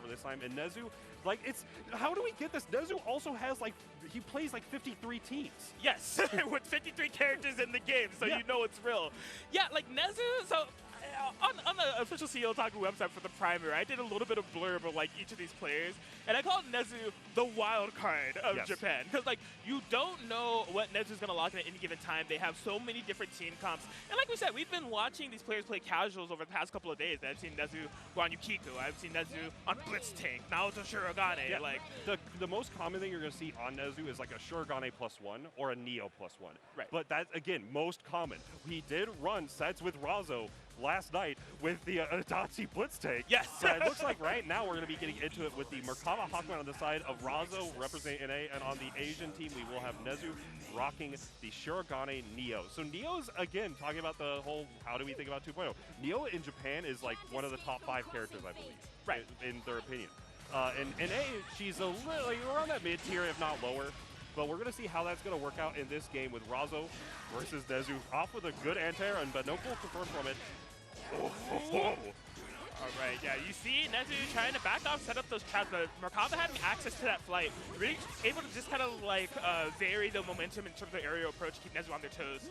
for this time. And NEZU, like, it's how do we get this? NEZU also has like he plays like 53 teams. Yes, with 53 characters in the game, so you know it's real. Yeah, like NEZU. So on the official CEOTaku website for the primary, I did a little bit of blurb of like each of these players, and I called NEZU the wild card of Japan because like you don't know what NEZU's gonna lock in at any given time. They have so many different team comps, and like we said, we've been watching these players play casuals over the past couple of days. I've seen NEZU go on Yukiku, I've seen NEZU on Blitz Tank, Naoto Shirogane. Yeah. Like the most common thing you're gonna see on NEZU is like a Shirogane +1 or a Neo +1. Right. But that's again most common. We did run sets with RAZZO last night with the Adachi Blitz Tank. Yes. But it looks like right now we're going to be getting into it with the Merkava Hakuman on the side of RAZZO representing NA, and on the Asian team we will have NEZU rocking the Shirogane Neo. So Neo's, again, talking about the whole how do we think about 2.0. Neo in Japan is like one of the top 5 characters, I believe, right, in their opinion. In NA, she's a little like, around that mid-tier, if not lower. But we're going to see how that's going to work out in this game with RAZZO versus NEZU. Off with a good anti-air, but no full confirm from it. All right, yeah, you see NEZU trying to back off, set up those traps, but Merkava having access to that flight, really able to just kind of like vary the momentum in terms of aerial approach, keep NEZU on their toes.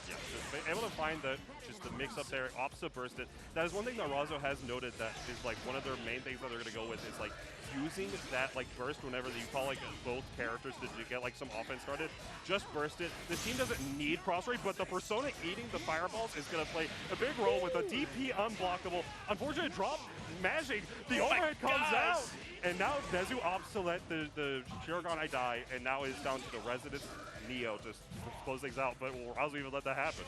Yeah, just able to find just the mix up there, opposite burst it. That is one thing that RAZZO has noted that is like one of their main things that they're going to go with is like using that like burst whenever you call like both characters to get like some offense started. Just burst it. This team doesn't need cross rate, but the Persona eating the fireballs is going to play a big role with a DP unblockable. Unfortunate drop, mashing. The overhead comes out. And now NEZU opts to let the Shirogane die, and now it's down to the Residence Neo just close things out, but will RAZZO even let that happen?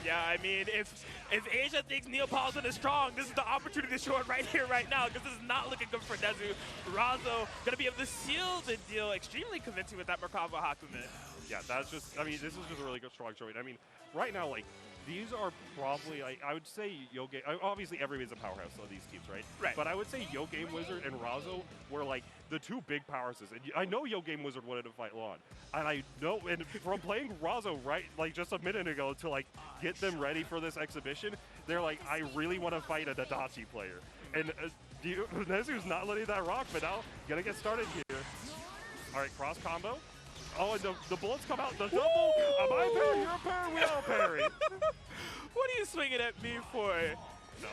Yeah, I mean, if Asia thinks Neapolitan is strong, this is the opportunity to show it right here, right now, because this is not looking good for NEZU. RAZZO going to be able to seal the deal extremely convincing with that Merkava Hakuman. Yeah, that's just, I mean, this is just a really good, strong showing. I mean, right now, like, these are probably, I would say, Yo-Game, obviously everybody's a powerhouse of these teams, right? Right. But I would say Yo-Game Wizard and RAZZO were like the two big powerhouses. And I know Yo-Game Wizard wanted to fight Lon. And I know, and from playing RAZZO, right, like just a minute ago to like get them ready for this exhibition, they're like, I really want to fight a Adachi player. And NEZU's not letting that rock, but now gonna get started here. All right, cross combo. Oh, and the bullets come out. The double. Am I parry? You're a parry. We all parry. What are you swinging at me for? No.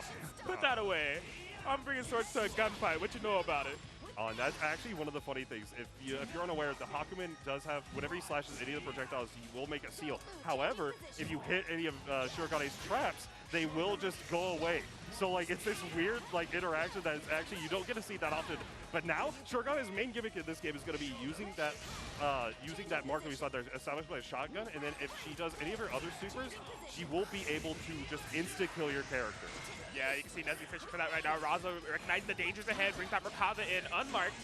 Put that away. I'm bringing swords to a gunfight. What you know about it? And that's actually one of the funny things. If you're unaware, the Hakuman does have, whenever he slashes any of the projectiles, he will make a seal. However, if you hit any of Shirogane's traps, they will just go away. So like it's this weird like interaction that is actually you don't get to see that often. But now Shiragane's main gimmick in this game is going to be using that mark that we saw there established by a shotgun, and then if she does any of her other supers, she will be able to just insta kill your character. Yeah, you can see NEZU fishing for that right now. RAZZO recognizing the dangers ahead, brings that Merkava in unmarked.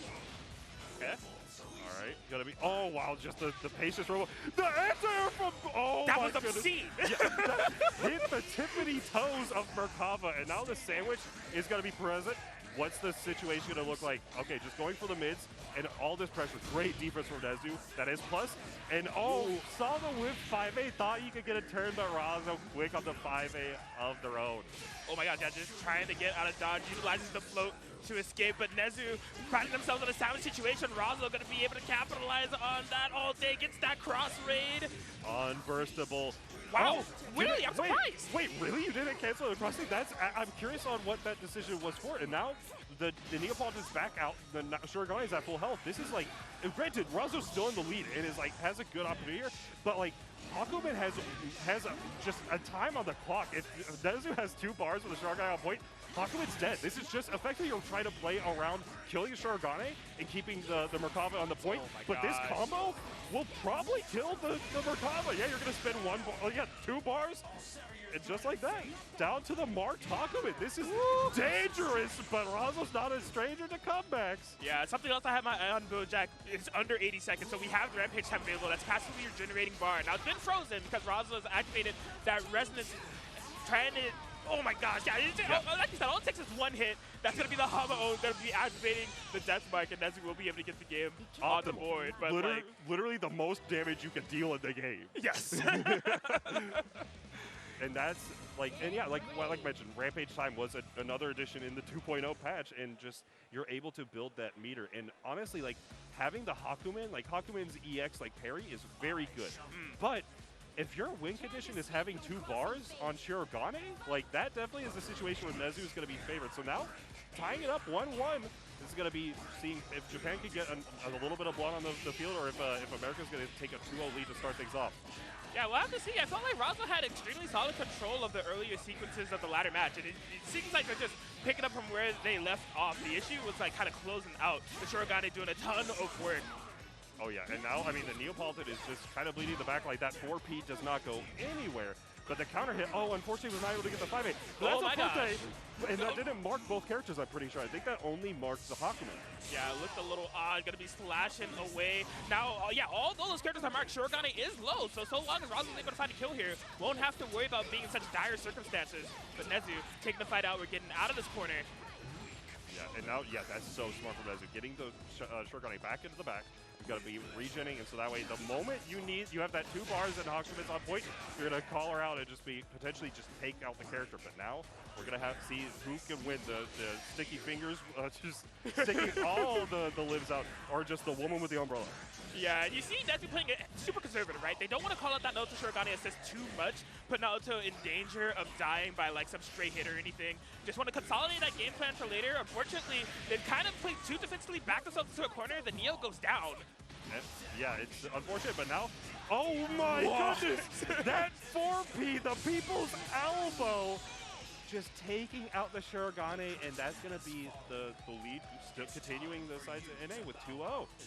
Okay. All right, gotta be. Oh wow, just the patience robo. The anti-air from. Oh that my was goodness. obscene. Yeah, that hit the tippity toes of Merkava, and now the sandwich is gonna be present. What's the situation gonna look like? Okay, just going for the mids and all this pressure. Great defense from NEZU. That is plus. And oh, saw the whip 5A. Thought you could get a turn, but RAZZO quick on the 5A of their own. Oh my god, yeah, just trying to get out of dodge, utilizes the float to escape, but NEZU finding themselves in a sound situation. RAZZO gonna be able to capitalize on that all day, gets that cross raid. Unburstable. Wow, really? I'm surprised. Wait, really? You didn't cancel the crossing? I'm curious on what that decision was for. And now the Neapolitan's back out. The Shirogane is at full health. This is like, granted, RAZZO's still in the lead and is like has a good opportunity here, but like Hakuman has just a time on the clock. If NEZU has 2 bars with the Shirogane on point, Hakuman's dead. This is just effectively you're trying to play around killing a Shirogane and keeping the Merkava on the point. But this combo will probably kill the Merkava. Yeah, you're going to spend 1 bar. Oh, yeah, 2 bars. And just like that, down to the marked Hakuman. This is dangerous, but RAZZO's not a stranger to comebacks. Yeah, something else I have my eye on, BBTAG. It's under 80 seconds, so we have the Rampage time available. That's passively generating bar. Now, it's been frozen because RAZZO has activated that resonance, trying to... Oh my gosh, yeah, like you said, all it takes is 1 hit. That's going to be the Hama-O, going to be activating the Death Mark, and NEZU will be able to get the game on the board. But literally the most damage you can deal in the game. Yes. And that's like, and yeah, like mentioned, Rampage Time was another addition in the 2.0 patch, and just you're able to build that meter. And honestly, like having the Hakumen, like Hakumen's EX like parry is very good. But if your win condition is having 2 bars on Shirogane, like that definitely is a situation where Nezu is going to be favored. So now, tying it up 1-1 is going to be seeing if Japan can get a little bit of blood on the field, or if America's going to take a 2-0 lead to start things off. Yeah, we'll have to see. I felt like RAZZO had extremely solid control of the earlier sequences of the ladder match, and it seems like they're just picking up from where they left off. The issue was like kind of closing out. The Shirogane doing a ton of work. Oh yeah, and now, I mean, the Neapolitan is just kind of bleeding the back. Like that 4P does not go anywhere. But the counter hit, oh, unfortunately was not able to get the 5-8. Oh my God. And that didn't mark both characters, I'm pretty sure. I think that only marked the Hakumen. Yeah, it looked a little odd, gonna be slashing away. Now, yeah, all those characters are marked. Shirogane is low, so long as RAZZO is able to find a kill here, won't have to worry about being in such dire circumstances. But NEZU taking the fight out, we're getting out of this corner. Yeah, and now, yeah, that's so smart from NEZU. Getting the Shirogane back into the back. You've got to be regenning, and so that way, the moment you have that 2 bars and Hakumen's on point, you're going to call her out and just potentially just take out the character. But now, we're going to have to see who can win the sticky fingers, just sticking all the limbs out, or just the woman with the umbrella. Yeah, you see Nezu playing it super conservative, right? They don't want to call out that Naoto Shirogane assist too much, put Naoto in danger of dying by like some stray hit or anything. Just want to consolidate that game plan for later. Unfortunately, they've kind of played too defensively, backed themselves into a corner. The Neo goes down. Yeah, it's unfortunate, but now, oh my goodness! That 4P, the people's elbow, just taking out the Shirogane, and that's going to be the lead, still continuing the sides of NA with 2-0.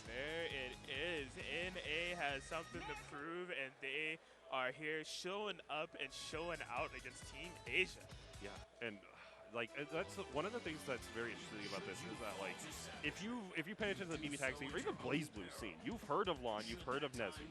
There it is. NA has something to prove, and they are here showing up and showing out against Team Asia. Yeah, and like that's one of the things that's very interesting about this is that like if you pay attention to the BBTAG scene or even BlazBlue scene, you've heard of Lon, you've heard of NEZU.